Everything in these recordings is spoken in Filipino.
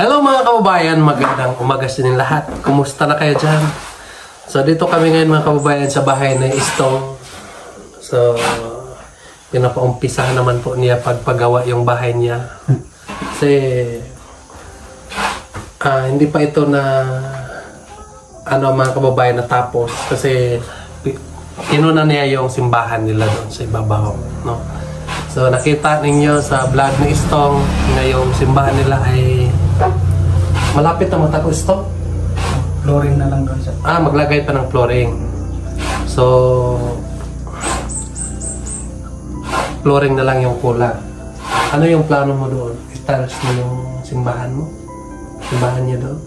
Hello mga kababayan, magandang umaga sa inyong lahat. Kumusta na kayo dyan? So dito kami ngayon mga kababayan sa bahay ng Istong. So pinapaumpisahan naman po niya pagpagawa yung bahay niya. Kasi hindi pa ito na mga kababayan natapos. Kasi inuna niya yung simbahan nila doon sa ibabaw, no? So nakita ninyo sa vlog ni Istong na yung simbahan nila ay malapit na matapos ito. Flooring na lang doon sa... maglagay pa ng flooring. So flooring na lang yung kulang. Ano yung plano mo doon? I-tiles mo yung simbahan mo? Simbahan niya doon?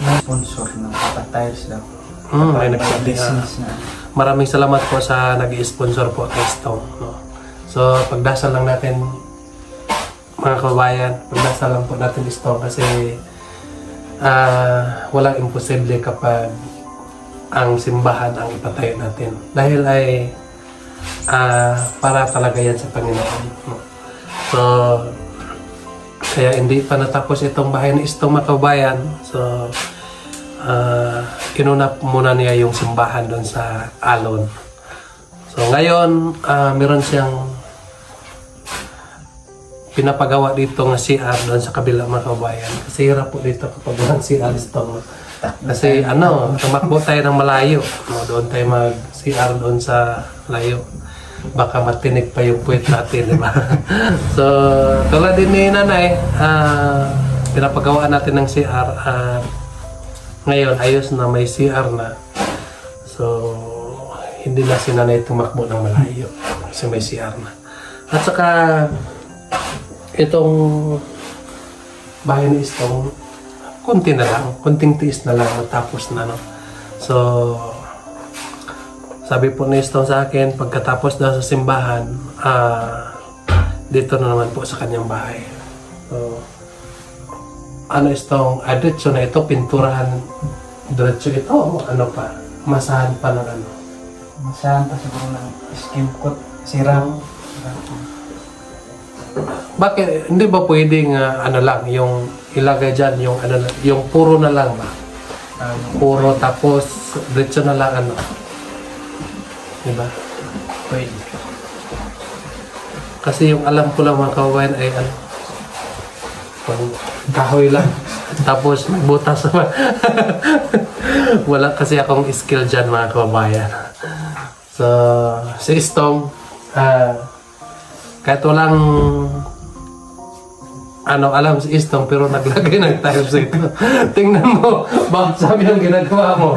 May sponsor na kapatiles daw. May nagsabi. Maraming salamat po sa nag-i-sponsor po kay Istong, no? So pagdasal lang natin mga kababayan, pagdasal lang po natin Istong kasi walang imposible kapag ang simbahan ang ipatayo natin. Dahil ay para talaga yan sa Panginoon, no? So kaya hindi pa natapos itong bahay ni Istong mga kababayan. So inuna muna niya yung simbahan doon sa Alon. So ngayon meron siyang pinapagawa dito ng CR doon sa kabila mga kababayan. Kasi hirap po dito kapag walang CR Istong. Kasi tumakbo tayo ng malayo, no? Doon tayo mag-CR doon sa layo. Baka matinig pa yung puwet natin, di ba? So tulad din ni nanay, pinapagawa natin ng CR. Ngayon ayos na, may CR na. So hindi na si nanay tumakbo ng malayo kasi may CR na. At saka itong bahay ni Istong, konti na lang, konting tiis na lang matapos na, no? So sabi po ni Istong sa akin, pagkatapos daw sa simbahan, dito na naman po sa kanyang bahay. So Istong, diretso na ito, pinturahan diretso ito, ano pa, masahan pa ng ano? Masahan pa siguro ng skim coat, sirang. Bakit hindi ba pwedeng lang yung ilagay dyan yung yung puro na lang ba? Puro tapos diretso na lang diba? Pwede. Kasi yung alam ko lang mga kawain ay kahoy lang tapos butas naman. Wala kasi akong skill dyan mga kababayan. So si Istong kahit walang alam si Istong pero naglagay ng tiles ito. Tingnan mo, bakit sabi ang ginagawa mo?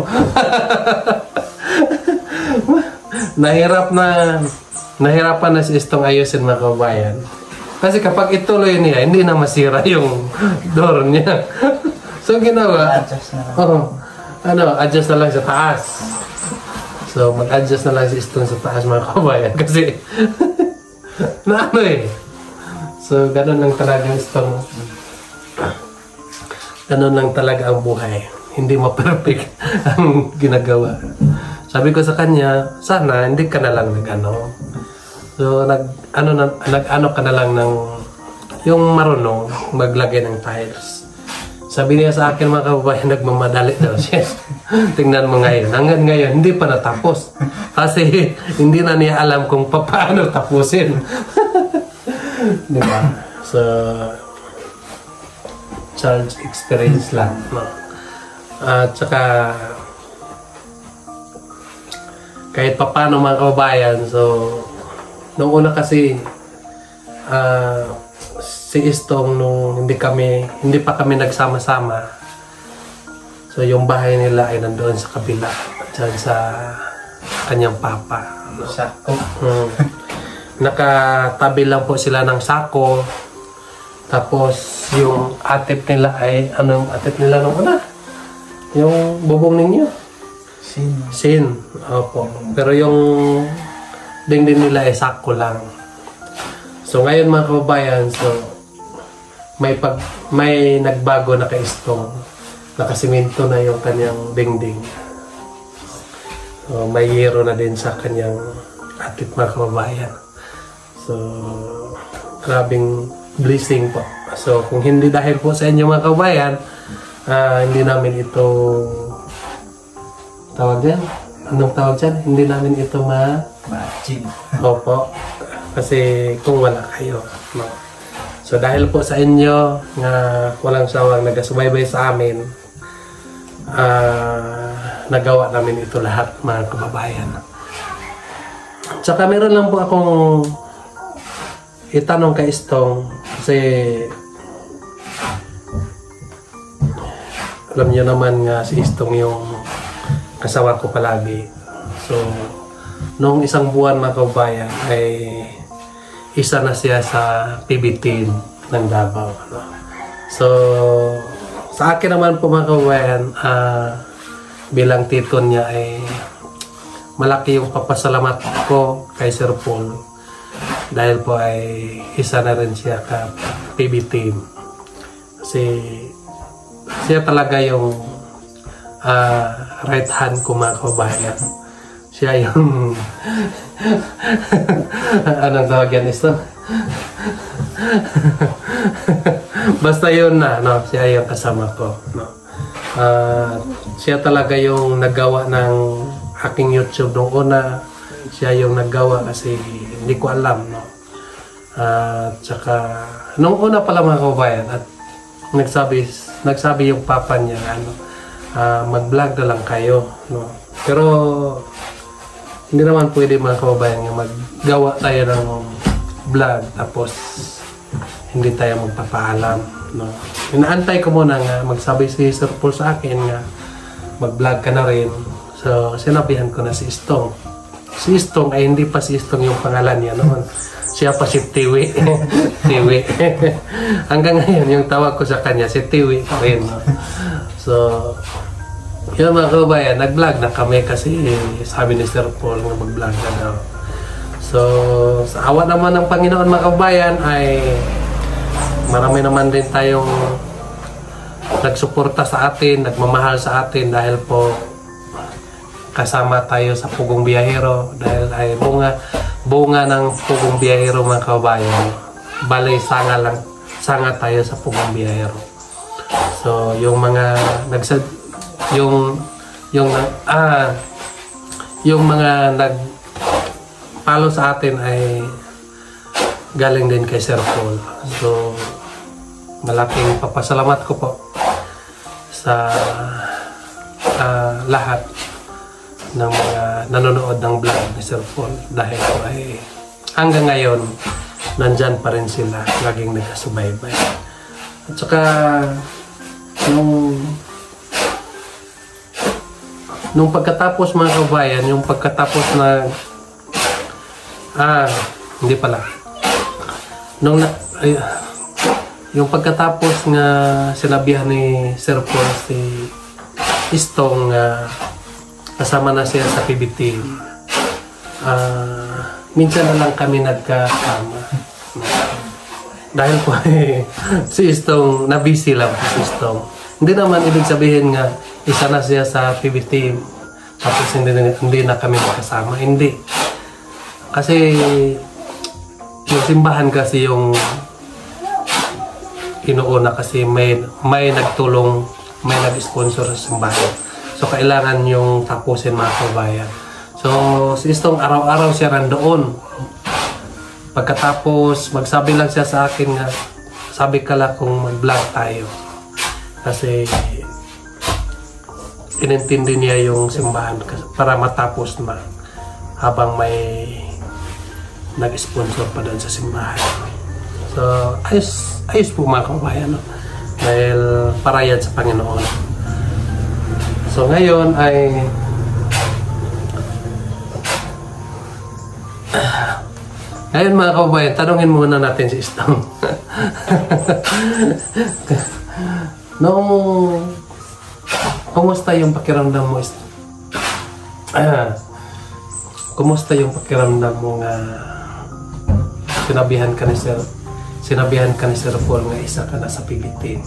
Nahirapan na si Istong ayusin mga kababayan. Kasi kapag ituloy niya, hindi na masira yung door niya. So ginawa, Adjust na lang. Adjust na lang sa taas. So mag-adjust na lang si Istong sa taas mga kababayan kasi So ganun lang talaga yung Istong. Ganun lang talaga ang buhay. Hindi ma-perfect ang ginagawa. Sabi ko sa kanya, sana hindi ka na lang So nag-ano ka na lang ng yung marunong maglagay ng tiles. Sabi niya sa akin mga kababayan, nagmamadali daw siya. Tingnan mo ngayon. Hanggang ngayon, hindi pa natapos. Kasi hindi na niya alam kung paano tapusin. Diba? So, challenge experience lang. No? At saka, kahit paano mga kababayan, so, nung una kasi, si Istong nung hindi pa kami nagsama-sama. So yung bahay nila ay nandoon sa kabila, dyan sa kanyang papa. Sako. Nakatabi lang po sila ng sako. Tapos yung atip nila ay, yung atip nila nung una? Yung bubong ninyo? Sin. Opo. Pero yung dingding nila ay sako lang. So ngayon mga kababayan, so may nagbago na kay Istong. Nakasiminto na yung kanyang dingding. So may yero na din sa kanyang atip mga kababayan. So grabing blessing po So kung hindi dahil po sa inyo mga kabayan, hindi namin ito tawag yan. Anong tawag dyan? Hindi namin ito ma-achieve. Opo. Kasi kung wala kayo. No? So dahil po sa inyo nga walang sawang nagasubaybay sa amin, nagawa namin ito lahat mga kababayan. Tsaka meron lang po akong itanong kay Istong kasi alam niyo naman nga si Istong yung kasawa ko palagi. So noong isang buwan mga kababayan ay isa na siya sa PBT ng Davao. Ano? So sa akin naman po mga kababayan, bilang tito niya ay malaki yung papasalamat ko kay Sir Paul dahil po ay isa na rin siya ka PBT. Kasi siya talaga yung right hand ko mga kababayan. Siya yung anong tawag yan ito? Basta yun na, no? Siya yung kasama ko, no? Siya talaga yung naggawa ng aking YouTube nung una. Siya yung naggawa kasi hindi ko alam, no? Tsaka nung una pala mga kababayan at nagsabi yung papa niya mag-vlog na lang kayo, no? Pero hindi naman pwede mga kababayan nga maggawa tayo ng vlog tapos hindi tayo magpapaalam, no? Inaantay ko muna nga magsabi si Sir Paul sa akin nga mag-vlog ka na rin. So sinabihan ko na si Istong. Si Istong ay hindi pa si Istong yung pangalan niya noon. Siya pa si Tiwi. Tiwi. Hanggang ngayon yung tawag ko sa kanya si Tiwi pa rin, no? So yun mga kababayan, nag-vlog na kami kasi sabi ni Sir Paul na mag-vlog na daw. So sa awa naman ng Panginoon mga kababayan ay marami naman din tayong nagsuporta sa atin, nagmamahal sa atin dahil po kasama tayo sa Pugong Biyahero dahil ay bunga ng Pugong Biyahero mga kababayan. Balay sanga tayo sa Pugong Biyahero. So yung mga yung mga nag-follow sa atin ay galing din kay Sir Paul. So malaking papasalamat ko po sa lahat ng mga nanonood ng vlog ni Sir Paul dahil po ay hanggang ngayon nandyan pa rin sila, laging nagkasubaybay. At saka nung pagkatapos mga kabayan, yung pagkatapos na hindi pala. Yung pagkatapos nga sinabihan ni Sir Paul si Istong kasama na siya sa PBT. Minsan na lang kami nagkasama. Dahil po si Istong, na-busy lang si Istong. Hindi naman ibig sabihin nga isa na siya sa PBT tapos hindi na kami magkasama. Hindi. Kasi yung simbahan kasi yung inuuna kasi may nagtulong, may nag-sponsor sa simbahan. So kailangan yung tapusin mga kabayan. So si Istong araw-araw siya nandoon. Pagkatapos magsabi lang siya sa akin nga sabi ka lang kung mag-vlog tayo. Kasi inintindi niya yung simbahan para matapos na habang may nag-sponsor pa doon sa simbahan. So ayos po mga kabayan, no? Dahil para yan sa Panginoon. So ngayon ay mga kababayan, tanungin muna natin si Istong. Kumusta yung pakiramdam mo? Kumusta yung pakiramdam mo nga sinabihan ka ni Sir Paul nga isa ka na sa PBT?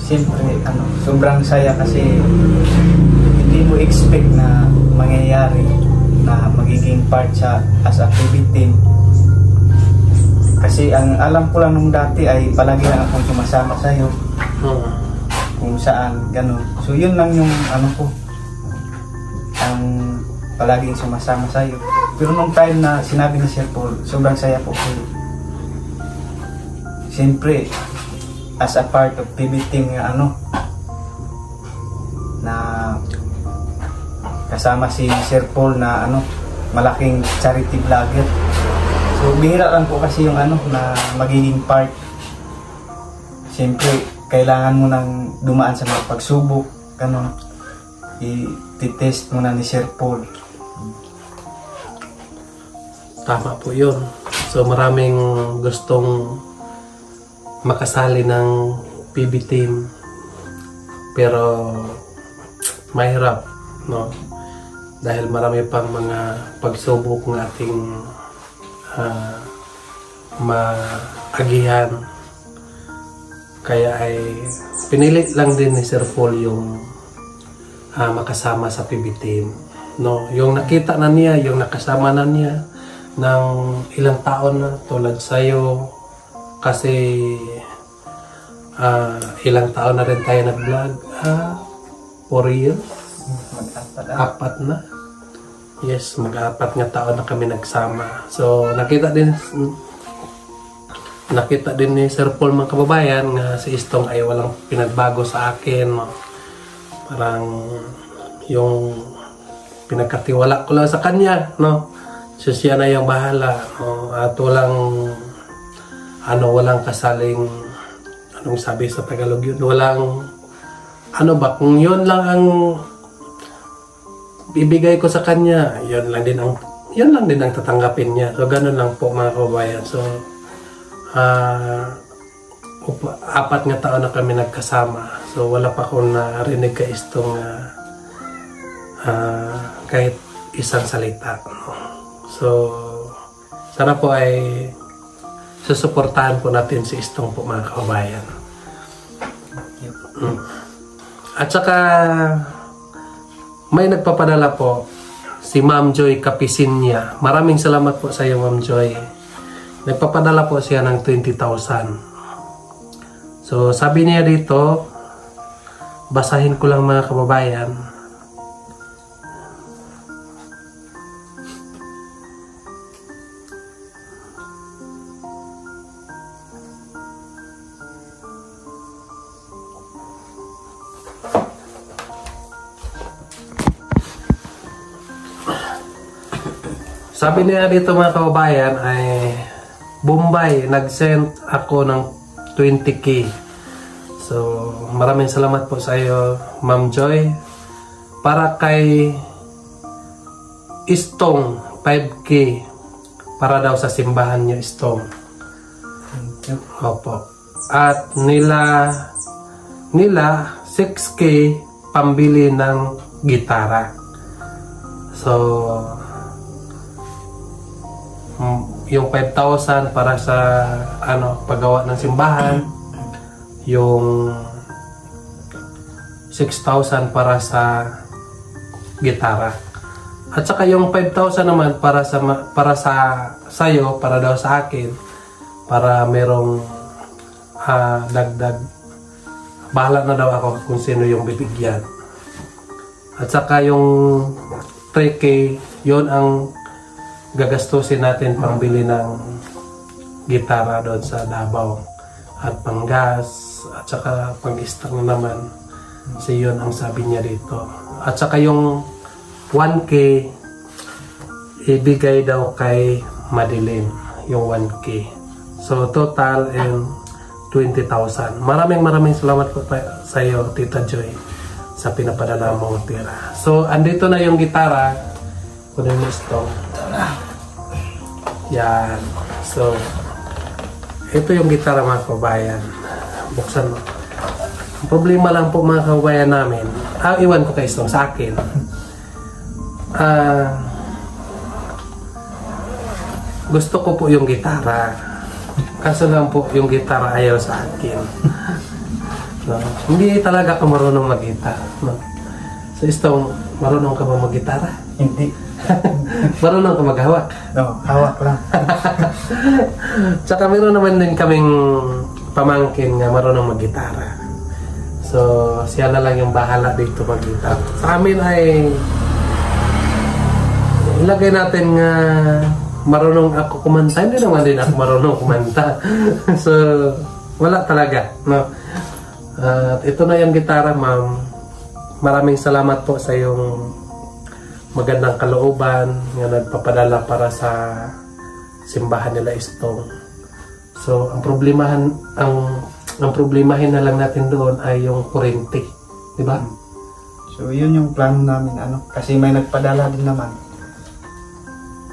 Siyempre, sobrang saya kasi hindi mo expect na mangyayari na magiging part sa as a PBT. Kasi Kasi ang alam ko lang nung dati ay palagi lang akong sumasama sa'yo. Kung saan, gano'n. So yun lang yung ano ko. Ang palaging sumasama sa'yo. Pero nung time na sinabi ni Sir Paul, sobrang saya po ko. Siyempre, as a part of PB team nga ano, na kasama si Sir Paul na ano, malaking charity vlogger. So bihira lang po kasi yung ano na magiging part. Siyempre, kailangan mo nang dumaan sa mga pagsubok, ganun. I-test mo na ni Sir Paul. Tama po yun. So maraming gustong makasali ng PB team, pero mahirap, no? Dahil marami pang mga pagsubok ng ating maagihan. Kaya ay pinilit lang din ni Sir Paul yung makasama sa PB team, no? Yung nakita na niya, yung nakasama na niya ng ilang taon na tulad sa'yo, kasi ilang taon na rin tayo nag-vlog, 4 years? Apat na. Yes, mag-apat nga taon na kami nagsama. So nakita din ni Sir Paul, mga kababayan, nga si Istong ay walang pinagbago sa akin, no? Parang yung pinagkatiwala ko lang sa kanya, no? So siya na yung bahala, no? At walang kasaling, anong sabi sa Tagalog yun, walang kung yun lang ang ibigay ko sa kanya, yun lang din ang tatanggapin niya. So ganun lang po, mga kababayan. So 4 nga taon na kami nagkasama. So wala pa akong narinig kay Istong kahit isang salita, no? So sana po ay susuportahan po natin si Istong po, mga kababayan. At saka may nagpapadala po, si Ma'am Joy Kapisinya. Maraming salamat po sa iyo, Ma'am Joy. Nagpapadala po siya ng 20,000. So sabi niya dito, basahin ko lang, mga kababayan. Sabi niya dito, mga kababayan, ay Bombay, nag-send ako ng 20K. So maraming salamat po sa iyo, Ma'am Joy. Para kay Istong, 5K. Para daw sa simbahan niya, Istong. Opo. At nila 6K pambili ng gitara. So yung 5,000 para sa paggawa ng simbahan, yung 6,000 para sa gitara, at saka yung 5,000 naman para sayo, para daw sa akin, para merong dagdag. Bahala na daw ako kung sino yung bibigyan. At saka yung 3K, yon ang gagastusin natin pangbili ng gitara doon sa Davao, at panggas, at saka pang-stock na naman. So yun ang sabi niya dito. At saka yung 1K ibigay daw kay Madeline, yung 1K. So total 20,000. Maraming salamat po sa iyo, Tita Joy, sa pinapadala mong pera. So andito na yung gitara. Kunin mo ito. Yan. So ito yung gitara, mga kababayan. Buksan mo. Ang problema lang po, mga kababayan namin, iwan ko kay Istong, sa akin. Gusto ko po yung gitara. Kaso lang po, yung gitara ayaw sa akin. No? Hindi talaga ako marunong mag-gitara. No? So So Istong, marunong ka ba mag-gitara? Hindi. Marunong ka maghawak? No, hawak lang. Tsaka meron naman din kaming pamangkin nga marunong mag-gitara. So siya na lang yung bahala dito mag-gitara. Sa amin ay ilagay natin nga marunong ako kumanta. Hindi naman din ako marunong kumanta. So wala talaga, no? At ito na yung gitara, ma'am. Maraming salamat po sa yung magandang kalooban nga nagpapadala para sa simbahan nila Istong. So ang problemahin na lang natin doon ay yung kuryente, di ba? So yun yung plano namin, kasi may nagpadala din naman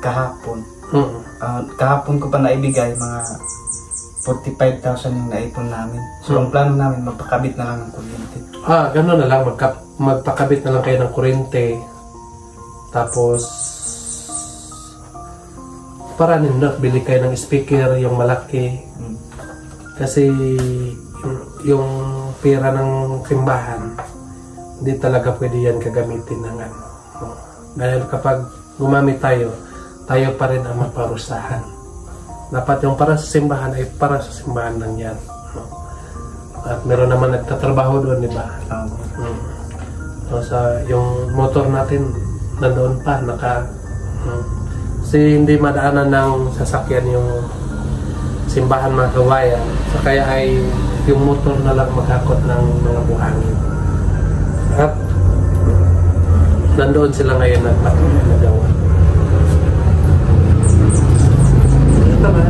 kahapon. Kahapon ko pa naibigay, mga 45,000 yung naipon namin. So ang plano namin, magpakabit na lang ng kuryente. Gano'n na lang, magpakabit na lang kayo ng kuryente. Tapos para nindot, bili kayo ng speaker, yung malaki. Kasi yung pera ng simbahan, hindi talaga pwede yan kagamitin ng ano. Dahil kapag gumamit tayo pa rin ang maparusahan. Dapat yung para sa simbahan ay para sa simbahan lang yan. At meron naman nagtatrabaho doon, di ba? So yung motor natin nandoon pa, kasi hindi madaanan ng sasakyan yung simbahan, mga kabayan. So kaya ay yung motor na lang maghakot ng mga buhangin. At nandoon sila ngayon nagpatuloy na gawa. Ito ba?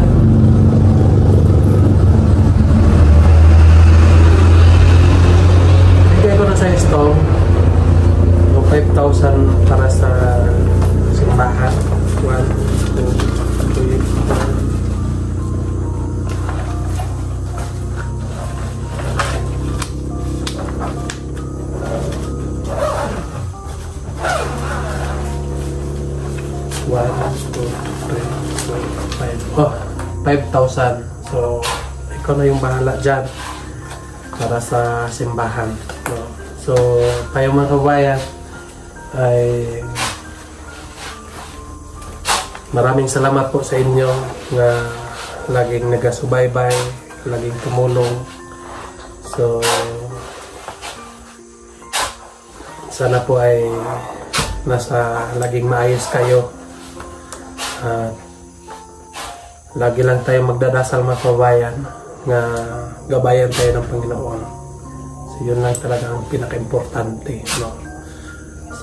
Bigay ko na sa Istong yung 5,000 para sa simbahan. 1, 2, 3, 4. Oh, 5,000. So, ikaw na yung bahala dyan para sa simbahan. No? So, kayo mga kabayan ay maraming salamat po sa inyo na laging nagasubaybay, laging tumulong. So, sana po ay laging maayos kayo. At lagi lang tayo magdadasal, mga kabayan, na gabayan tayo ng Panginoon. So yun lang talaga ang pinaka-importante, no?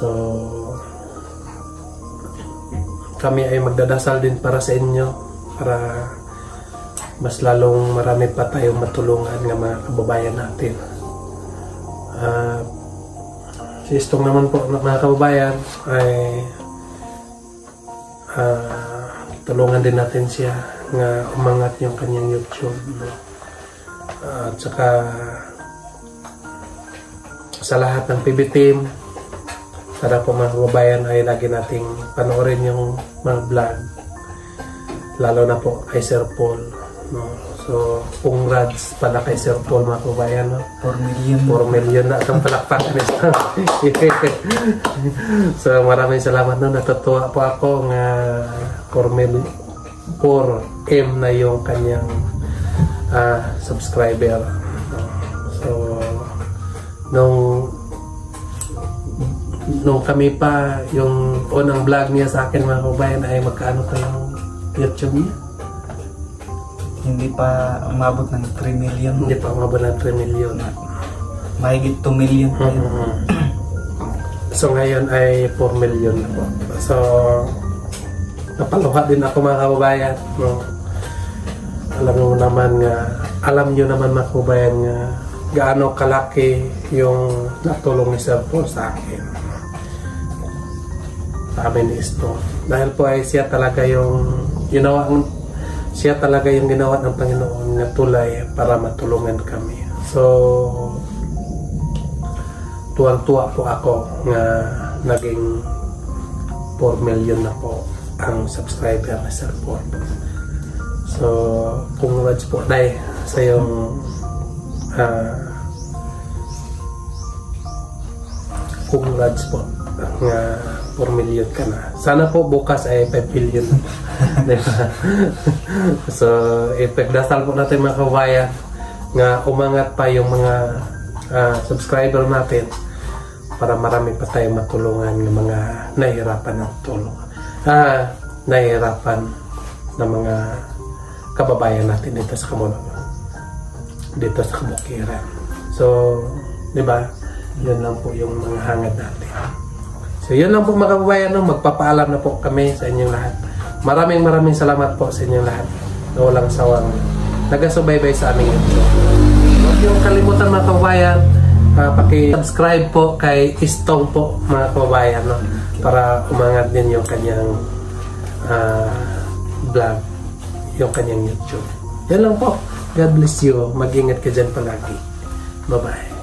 So kami ay magdadasal din para sa inyo, para mas lalong marami pa tayong matulungan ng mga kababayan natin. Si Istong naman po, mga kababayan, ay tulungan din natin siya nga umangat yung kanyang YouTube, no? At saka sa lahat ng PB team, sana po mga kababayan ay lagi nating panoorin yung mga vlog, lalo na po kay Sir Paul, no? So congrats pala kay Sir Paul, mga kababayan, no? 4 million na itong palakpakan nito. So maraming salamat, no? Natutuwa po ako nga 4M na yung kanyang subscriber. So nung kami pa, yung unang vlog niya sa akin, mga kabayan, ay magkaano pa yung YouTube niya? Hindi pa umabot ng 3 million. Hindi pa umabot ng 3 million. Mahigit 2 million pa yun. So ngayon ay 4 million na po. So napaluha din ako, mga kababayan, no? Alam nyo naman mga kababayan nga gaano kalaki yung natulong ni Sir Paul sa akin, sa amin ni Istong. Dahil po ay siya talaga yung ginawa ng Panginoon na tulay para matulungan kami. So tuwang-tuwa po ako nga naging 4 million na po ang subscriber na Sir Paul. So congrats po dahil sa yung congrats po nga 4 million ka na. Sana po bukas ay 5 billion. Diba? So, ipagdasal po natin mga kabayan nga umangat pa yung mga subscriber natin para marami pa tayong matulungan ng mga nahihirapan ng tulong. Nahihirapan ng mga kababayan natin dito sa Kabukiran. So, di ba? Yun lang po yung mga hangad natin. So, yun lang po mga kababayan. Magpapaalam na po kami sa inyong lahat. Maraming salamat po sa inyong lahat na walang sawang nagasubaybay sa aming YouTube. Huwag yung kalimutan mga kababayan, paki-subscribe po kay Istong po mga kababayan, no? Para umangat din yung kanyang vlog, yung kanyang YouTube. Yan lang po. God bless you. Mag-ingat ka dyan palagi. Bye-bye.